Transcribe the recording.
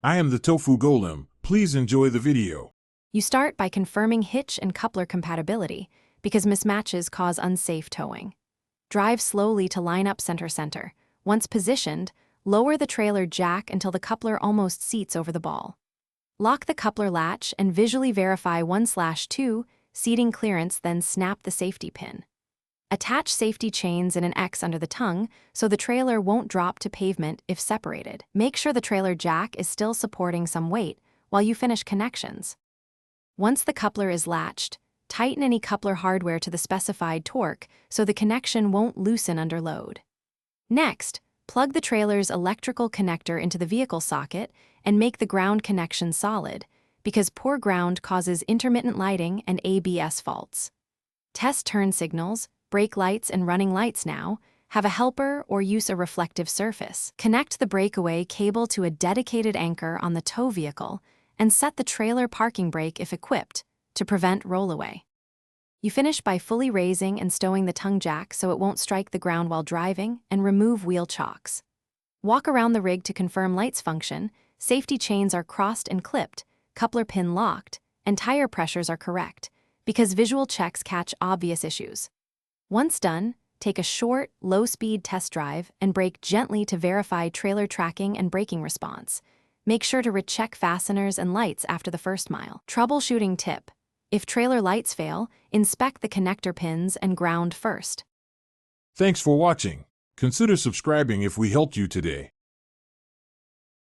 I am the Tofu Golem. Please enjoy the video. You start by confirming hitch and coupler compatibility because mismatches cause unsafe towing. Drive slowly to line up center. Once positioned, lower the trailer jack until the coupler almost seats over the ball. Lock the coupler latch and visually verify 1/2 seating clearance, then snap the safety pin. Attach safety chains in an X under the tongue so the trailer won't drop to pavement if separated. Make sure the trailer jack is still supporting some weight while you finish connections. Once the coupler is latched, tighten any coupler hardware to the specified torque so the connection won't loosen under load. Next, plug the trailer's electrical connector into the vehicle socket and make the ground connection solid, because poor ground causes intermittent lighting and ABS faults. Test turn signals, brake lights, and running lights now. Have a helper or use a reflective surface. Connect the breakaway cable to a dedicated anchor on the tow vehicle and set the trailer parking brake if equipped to prevent rollaway. You finish by fully raising and stowing the tongue jack so it won't strike the ground while driving, and remove wheel chocks. Walk around the rig to confirm lights function, safety chains are crossed and clipped, coupler pin locked, and tire pressures are correct, because visual checks catch obvious issues. Once done, take a short, low-speed test drive and brake gently to verify trailer tracking and braking response. Make sure to recheck fasteners and lights after the first mile. Troubleshooting tip: if trailer lights fail, inspect the connector pins and ground first. Thanks for watching. Consider subscribing if we helped you today.